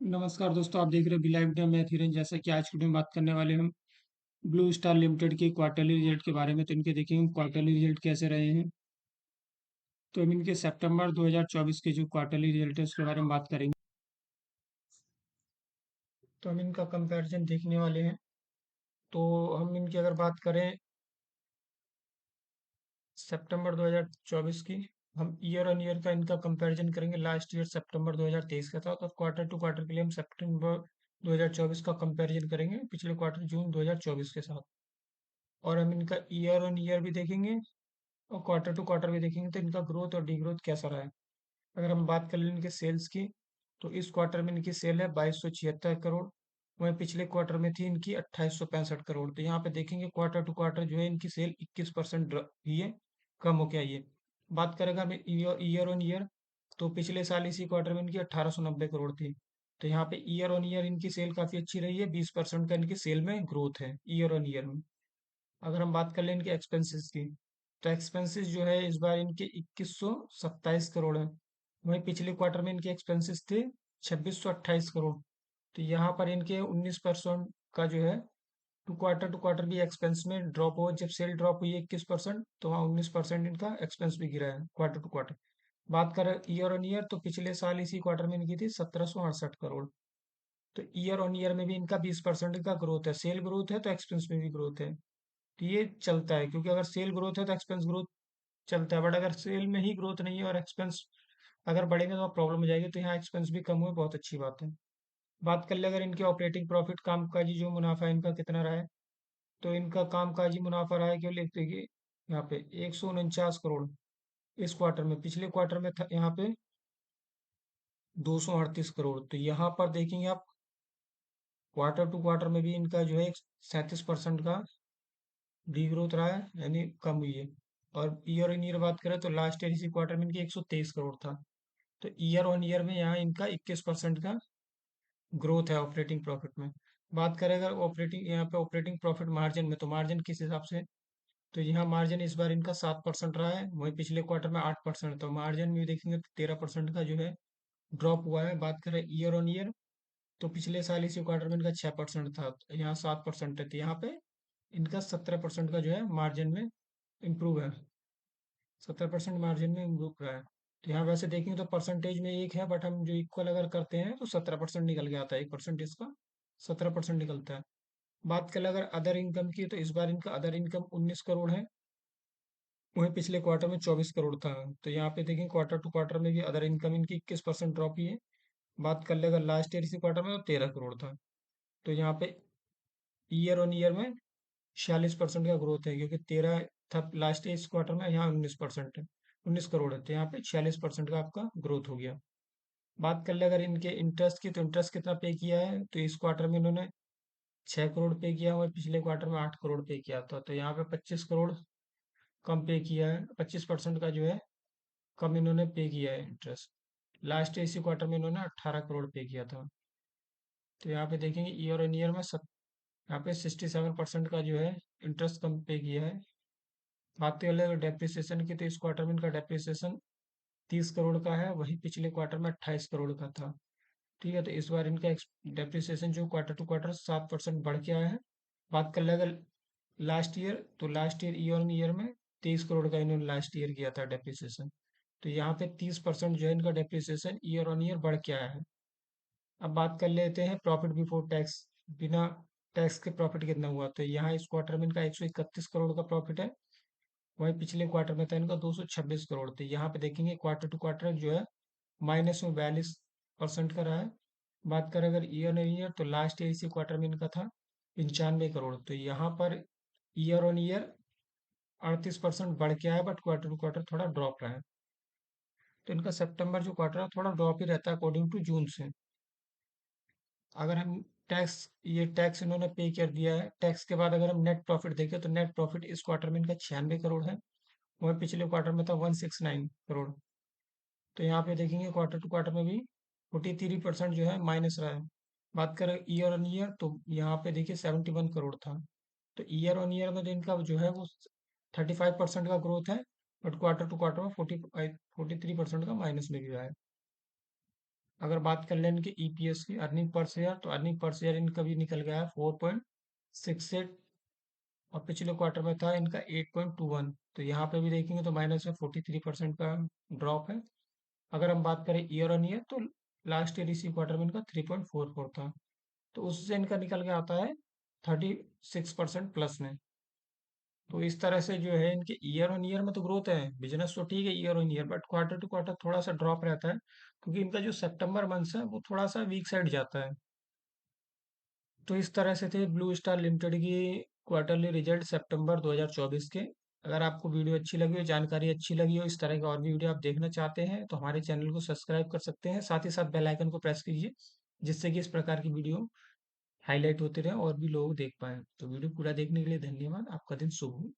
नमस्कार दोस्तों, आप देख रहे हो बी लाइव इंडिया। मैं धीरेन। जैसा कि आज की वीडियो में बात करने वाले हम ब्लू स्टार लिमिटेड के क्वार्टरली रिजल्ट के बारे में। तो इनके देखेंगे हम क्वार्टरली रिजल्ट कैसे रहे हैं। तो हम इनके सितंबर 2024 के जो क्वार्टरली रिजल्ट है उसके बारे में बात करेंगे। तो हम इनका कंपैरिजन देखने वाले हैं। तो हम इनकी अगर बात करें सितंबर 2024 की, हम ईयर ऑन ईयर का इनका कंपैरिजन करेंगे। लास्ट ईयर सितंबर 2023 का था, तो क्वार्टर टू क्वार्टर के लिए हम सितंबर 2024 का कंपैरिजन करेंगे पिछले क्वार्टर जून 2024 के साथ। और हम इनका ईयर ऑन ईयर भी देखेंगे और क्वार्टर टू क्वार्टर भी देखेंगे, तो इनका ग्रोथ और डी ग्रोथ कैसा रहा है। अगर हम बात कर लें इनके सेल्स की, तो इस क्वार्टर में इनकी सेल है 2276 करोड़। वहीं पिछले क्वार्टर में थी इनकी 2865 करोड़। तो यहाँ पे देखेंगे क्वार्टर टू क्वार्टर जो है इनकी सेल 21% हुई है, कम हो गया ये। बात करेंगे हम ईयर ऑन ईयर, तो पिछले साल इसी क्वार्टर में इनकी 1890 करोड़ थी। तो यहाँ पे ईयर ऑन ईयर इनकी सेल काफी अच्छी रही है, 20% का इनकी सेल में ग्रोथ है ईयर ऑन ईयर में। अगर हम बात कर लें इनके एक्सपेंसेस की, तो एक्सपेंसेस जो है इस बार इनके 2127 करोड़ है। वहीं पिछले क्वार्टर में इनके एक्सपेंसेस थे 2628 करोड़। तो यहाँ पर इनके 19% का जो है टू क्वार्टर भी एक्सपेंस में ड्रॉप हुआ। जब सेल ड्रॉप हुई है 21%, तो वहाँ 19% इनका एक्सपेंस भी गिरा है क्वार्टर टू क्वार्टर। बात करें ईयर ऑन ईयर, तो पिछले साल इसी क्वार्टर में इनकी थी 1768 करोड़। तो ईयर ऑन ईयर में भी इनका 20% का ग्रोथ है। सेल ग्रोथ है तो एक्सपेंस में भी ग्रोथ है। तो ये चलता है, क्योंकि अगर सेल ग्रोथ है तो एक्सपेंस ग्रोथ चलता है। बट अगर सेल में ही ग्रोथ नहीं है और एक्सपेंस अगर बढ़ेंगे तो प्रॉब्लम हो जाएगी। तो यहाँ एक्सपेंस भी कम हुए, बहुत अच्छी बात है। बात कर ले अगर इनके ऑपरेटिंग प्रॉफिट, कामकाजी जो मुनाफा इनका कितना रहा है, तो इनका कामकाजी मुनाफा रहा है केवल एक, देखिए यहाँ पे 149 करोड़ इस क्वार्टर में। पिछले क्वार्टर में था यहाँ पे 238 करोड़। तो यहाँ पर देखेंगे आप क्वार्टर टू क्वार्टर में भी इनका जो है 37% का डी ग्रोथ रहा है, यानी कम हुई है। और ईयर ऑन ईयर बात करें तो लास्ट ईयर इसी क्वार्टर में इनकी 123 करोड़ था। तो ईयर ऑन ईयर में यहाँ इनका 21% का ग्रोथ है ऑपरेटिंग प्रॉफिट में। बात करें अगर ऑपरेटिंग, यहाँ पे ऑपरेटिंग प्रॉफिट मार्जिन में, तो मार्जिन किस हिसाब से, तो यहाँ मार्जिन इस बार इनका 7% रहा है। वहीं पिछले क्वार्टर में 8%। तो मार्जिन में देखेंगे तो 13% का जो है ड्रॉप हुआ है। बात करें ईयर ऑन ईयर, तो पिछले साल इसी क्वार्टर में इनका 6% था, तो यहाँ 7% है। तो यहाँ पे इनका 17% का जो है मार्जिन में इम्प्रूव है। 17% मार्जिन में इम्प्रूव रहा है। तो यहाँ वैसे देखेंगे तो परसेंटेज में एक है, बट हम जो इक्वल अगर करते हैं तो 17% निकल के आता है। 1% इसका 17% निकलता है। बात करें अगर अदर इनकम की, तो इस बार इनका अदर इनकम 19 करोड़ है। वहीं पिछले क्वार्टर में 24 करोड़ था। तो यहाँ पे देखें क्वार्टर टू क्वार्टर में भी अदर इनकम इनकी 21% ड्रॉप हुई है। बात कर ले अगर लास्ट ईयर इसी क्वार्टर में, तो 13 करोड़ था। तो यहाँ पे ईयर ऑन ईयर में 46% का ग्रोथ है, क्योंकि 13 था लास्ट ईयर इस क्वार्टर में, यहाँ 19% है, 19 करोड़ है। तो यहाँ पे 46% का आपका ग्रोथ हो गया। बात कर ले अगर इनके इंटरेस्ट की, तो इंटरेस्ट कितना पे किया है, तो इस क्वार्टर में इन्होंने 6 करोड़ पे किया हुआ है। पिछले क्वार्टर में 8 करोड़ पे किया था। तो यहाँ पे 25 करोड़ कम पे किया है। 25% का जो है कम इन्होंने पे किया है इंटरेस्ट। लास्ट ईयर इसी क्वार्टर में इन्होंने 18 करोड़ पे किया था। तो यहाँ पे देखेंगे ईयर ऑन ईयर में यहाँ पे 67% का जो है इंटरेस्ट कम पे किया है। बात कर ले अगर डेप्रिसिएशन की, तो इस क्वार्टर में इनका डेप्रिसिएशन 30 करोड़ का है। वही पिछले क्वार्टर में 28 करोड़ का था। ठीक है, तो इस बार इनका डेप्रिसिएशन जो क्वार्टर टू क्वार्टर 7% बढ़ के आया है। बात कर ले अगर लास्ट ईयर, तो last year year on year में 23 करोड़ का इन्होंने लास्ट ईयर किया था डेप्रिसिएशन। तो यहाँ पे 30% जो है इनका डेप्रिसिएशन ईयर ऑन ईयर बढ़ के आया है। अब बात कर लेते हैं प्रॉफिट बिफोर टैक्स, बिना टैक्स के प्रॉफिट कितना हुआ। तो यहाँ इस क्वार्टर में इनका 131 करोड़ का प्रॉफिट है। वहीं पिछले क्वार्टर में था इनका 226 करोड़। तो यहाँ पे देखेंगे क्वार्टर टू क्वार्टर जो है माइनस में 42% का रहा है। बात करें अगर ईयर ऑन ईयर, तो लास्ट ईयर इसी क्वार्टर में इनका था 95 करोड़। तो यहाँ पर ईयर ऑन ईयर 38% बढ़ के आया, बट क्वार्टर टू क्वार्टर थोड़ा ड्रॉप रहा है। तो इनका सितंबर जो क्वार्टर है थोड़ा ड्रॉप ही रहता है अकॉर्डिंग टू जून से। अगर हम टैक्स, ये टैक्स इन्होंने पे कर दिया है। टैक्स के बाद अगर हम नेट प्रॉफिट देखें, तो नेट प्रॉफिट इस क्वार्टर में इनका 96 करोड़ है। वहीं पिछले क्वार्टर में था 169 करोड़। तो यहाँ पे देखेंगे क्वार्टर टू क्वार्टर में भी 43% जो है माइनस रहा है। बात करें ईयर ऑन ईयर, तो यहाँ पे देखिए 71 करोड़ था। तो ईयर ऑन ईयर में तो इनका जो है वो 35% का ग्रोथ है, बट क्वार्टर टू क्वार्टर में 43% का माइनस में भी रहा है। अगर बात कर लें इनके ईपीएस की, अर्निंग पर शेयर, तो अर्निंग पर शेयर इनका भी निकल गया है 4.68, और पिछले क्वार्टर में था इनका 8.21। तो यहाँ पे भी देखेंगे तो माइनस में 43% का ड्रॉप है। अगर हम बात करें ईयर ऑन ईयर, तो लास्ट ईयर इसी क्वार्टर में इनका 3.44 था, तो उससे इनका निकल के आता है 36% प्लस में। तो इस तरह से जो है इनके ईयर ऑन ईयर में तो ग्रोथ है, बिजनेस तो ठीक है year on year, but quarter to quarter थोड़ा सा ड्रॉप रहता है, क्योंकि इनका जो सितंबर मंथ है वो थोड़ा सा वीक साइड जाता है। तो इस तरह से थे ब्लू स्टार लिमिटेड की क्वार्टरली रिजल्ट सितंबर 2024 के। अगर आपको वीडियो अच्छी लगी हो, जानकारी अच्छी लगी हो, इस तरह की और भी वीडियो आप देखना चाहते हैं, तो हमारे चैनल को सब्सक्राइब कर सकते हैं, साथ ही साथ बेल आइकन को प्रेस कीजिए, जिससे कि इस प्रकार की वीडियो हाईलाइट होते रहे और भी लोग देख पाएं। तो वीडियो पूरा देखने के लिए धन्यवाद। आपका दिन शुभ हो।